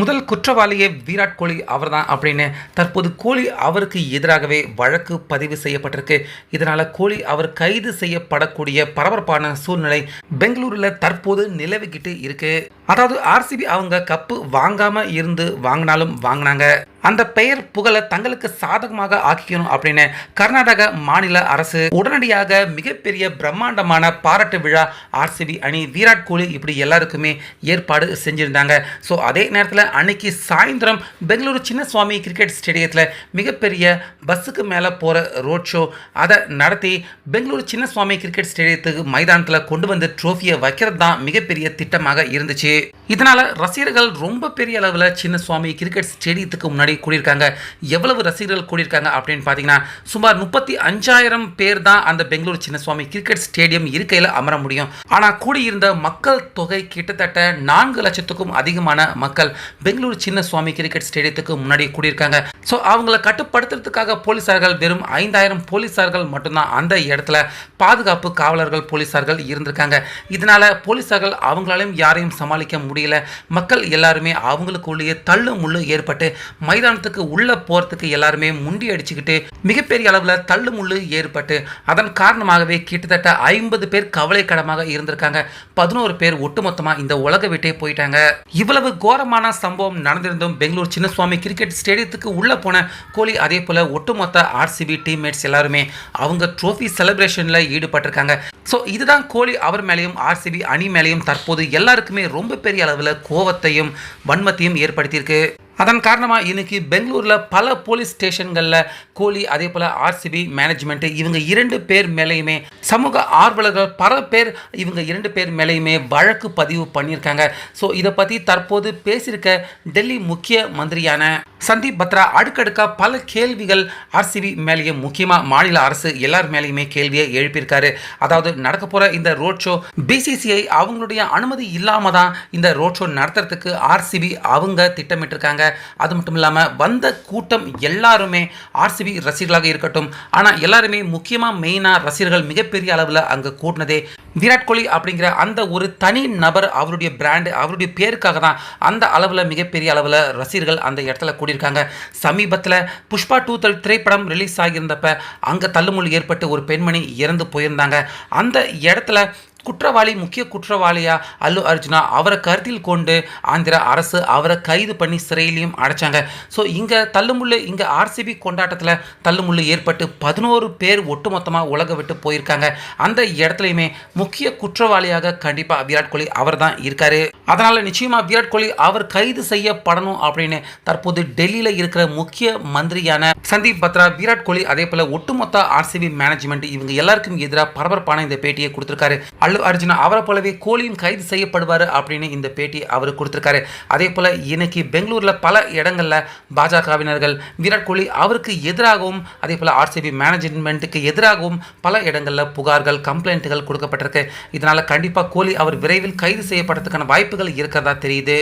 முதல் குற்றவாளியே விராட் கோலி அவர்தான் அப்படின்னு தற்போது கோலி அவருக்கு எதிராகவே வழக்கு பதிவு செய்யப்பட்டிருக்கு. இதனால கோலி அவர் கைது செய்யப்படக்கூடிய பரபரப்பான சூழ்நிலை பெங்களூரில் தற்போது நிலவிக்கிட்டு இருக்கு. அதாவது ஆர்சிபி அவங்க கப்பு வாங்காம இருந்து வாங்கினாலும் வாங்கினாங்க, அந்த பெயர் புகழை தங்களுக்கு சாதகமாக ஆக்கிக்கணும் அப்படின்னு கர்நாடக மாநில அரசு உடனடியாக மிகப்பெரிய பிரம்மாண்டமான பாராட்டு விழா ஆர்சிபி அணி விராட் கோலி இப்படி எல்லாருக்குமே ஏற்பாடு செஞ்சிருந்தாங்க. ஸோ அதே நேரத்தில் அன்னைக்கு சாயந்தரம் பெங்களூரு சின்னசுவாமி கிரிக்கெட் ஸ்டேடியத்தில் மிகப்பெரிய பஸ்ஸுக்கு மேலே போகிற ரோட் ஷோ அதை நடத்தி பெங்களூரு சின்னசுவாமி கிரிக்கெட் ஸ்டேடியத்துக்கு மைதானத்தில் கொண்டு வந்து ட்ரோஃபியை வைக்கிறது தான் மிகப்பெரிய திட்டமாக இருந்துச்சு. இதனால் ரசிகர்கள் ரொம்ப பெரிய அளவில் சின்னசுவாமி கிரிக்கெட் ஸ்டேடியத்துக்கு முன்னாடி கூடியிருக்காங்க. எவ்வளவு ரசிகர்கள் கூடியிருக்காங்க அப்படின்னு பார்த்தீங்கன்னா சுமார் 35,000 பேர் தான் அந்த பெங்களூரு சின்னசுவாமி கிரிக்கெட் ஸ்டேடியம் இருக்கையில் அமர முடியும். ஆனால் கூடியிருந்த மக்கள் தொகை கிட்டத்தட்ட 4 லட்சத்துக்கும் அதிகமான மக்கள் பெங்களூரு சின்னசுவாமி கிரிக்கெட் ஸ்டேடியத்துக்கு முன்னாடி கூடியிருக்காங்க. ஸோ அவங்களை கட்டுப்படுத்துறதுக்காக போலீசார்கள் வெறும் 5,000 போலீசார்கள் மட்டும்தான் அந்த இடத்துல பாதுகாப்பு காவலர்கள் போலீசார்கள் இருந்திருக்காங்க. இதனால போலீசார்கள் அவங்களாலையும் யாரையும் சமாளிக்க முடியல. மக்கள் எல்லாருமே அவங்களுக்குள்ளேயே தள்ளு முள்ளு ஏற்பட்டு மைதானத்துக்கு உள்ள போறதுக்கு எல்லாருமே முண்டி அடிச்சுக்கிட்டு மிகப்பெரிய அளவில் தள்ளு முள்ளு ஏற்பட்டு அதன் காரணமாகவே கிட்டத்தட்ட 50 பேர் கவலைக்கிடமாக இருந்திருக்காங்க. 11 பேர் ஒட்டுமொத்தமாக இந்த உலக விட்டே போயிட்டாங்க. இவ்வளவு கோரமான சம்பவம் நடந்திருந்தும் பெங்களூர் சின்னசுவாமி கிரிக்கெட் ஸ்டேடியத்துக்கு உள்ள போன கோலி அதே போல ஒட்டுமொத்த ஆர்சிபி டீம்மேட்ஸ் எல்லாருமே அவங்க ட்ரோஃபி செலிப்ரேஷன்ல ஈடுபட்டிருக்காங்க. ஸோ இதுதான் கோலி அவர் மேலேயும் ஆர்சிபி அணி மேலேயும் தற்போது எல்லாருக்குமே ரொம்ப பெரிய அளவில் கோவத்தையும் வன்மத்தையும் ஏற்படுத்தியிருக்கு. அதன் காரணமாக இன்னைக்கு பெங்களூரில் பல போலீஸ் ஸ்டேஷன்களில் கோலி அதே போல் ஆர்சிபி மேனேஜ்மெண்ட்டு இவங்க 2 பேர் மேலேயுமே சமூக ஆர்வலர்கள் பல பேர் இவங்க 2 பேர் மேலேயுமே வழக்கு பதிவு பண்ணியிருக்காங்க. ஸோ இதை பற்றி தற்போது பேசியிருக்க டெல்லி முக்கிய மந்திரியான சந்தீப் பத்ரா அடுக்கடுக்காக பல கேள்விகள் ஆர்சிபி மேலேயும் முக்கியமாக மாநில அரசு எல்லார் மேலேயுமே கேள்வியை எழுப்பியிருக்காரு. அதாவது நடக்க போகிற இந்த ரோட் ஷோ பிசிசிஐ அவங்களுடைய அனுமதி இல்லாமல் தான் இந்த ரோட் ஷோ நடத்துறதுக்கு ஆர்சிபி அவங்க திட்டமிட்டிருக்காங்க. அது மட்டும் இல்லாமல் வந்த கூட்டம் எல்லாருமே ஆர்சிபி ரசிகர்களாக இருக்கட்டும், ஆனால் எல்லாருமே முக்கியமாக மெயினாக ரசிகர்கள் மிகப்பெரிய அளவில் அங்கே கூட்டினதே விராட் கோலி அப்படிங்கிற அந்த ஒரு தனி நபர் அவருடைய பிராண்டு அவருடைய பேருக்காக தான் அந்த அளவில் மிகப்பெரிய அளவில் ரசிகர்கள் அந்த இடத்துல கூடியிருக்காங்க. சமீபத்தில் புஷ்பா 2 திரைப்படம் ரிலீஸ் ஆகியிருந்தப்ப அங்கே தள்ளுமுள் ஏற்பட்டு ஒரு பெண்மணி இறந்து போயிருந்தாங்க. அந்த இடத்துல முக்கிய குற்றவாளியா அல்லு அர்ஜுனா அவரை கருத்தில் கொண்டு ஆந்திர அரசு அவரை கைது பண்ணி சிறையிலையும் அடைச்சாங்க. ஸோ இங்கே தள்ளுமுள்ளு இங்கே ஆர்சிபி கொண்டாட்டத்தில் தள்ளுமுள்ளு ஏற்பட்டு 11 பேர் ஒட்டுமொத்தமாக உலக விட்டு போயிருக்காங்க. அந்த இடத்துலையுமே முக்கிய குற்றவாளியாக கண்டிப்பாக விராட் கோலி அவர் தான் இருக்காரு. அதனால் நிச்சயமாக விராட் கோலி அவர் கைது செய்யப்படணும் அப்படின்னு தற்போது டெல்லியில் இருக்கிற முக்கிய மந்திரியான சந்தீப் பத்ரா விராட் கோலி அதே போல் ஒட்டுமொத்த ஆர்சிபி மேனேஜ்மெண்ட் இவங்க எல்லாருக்கும் எதிராக பரபரப்பான இந்த பேட்டியை கொடுத்திருக்காரு. அர்ஜுனா அவரை போலவே கோலியும் கைது செய்யப்படுவார் அப்படின்னு இந்த பேட்டி அவர் கொடுத்திருக்காரு. அதே போல இன்னைக்கு பெங்களூரில் பல இடங்களில் பாஜகவினர்கள் விராட் கோலி அவருக்கு எதிராகவும் அதே போல ஆர்சிபி மேனேஜ்மெண்ட்டுக்கு எதிராகவும் பல இடங்களில் புகார்கள் கம்ப்ளைண்ட்டுகள் கொடுக்கப்பட்டிருக்கு. இதனால கண்டிப்பாக கோலி அவர் விரைவில் கைது செய்யப்படுறதுக்கான வாய்ப்புகள் இருக்கிறதா தெரியுது.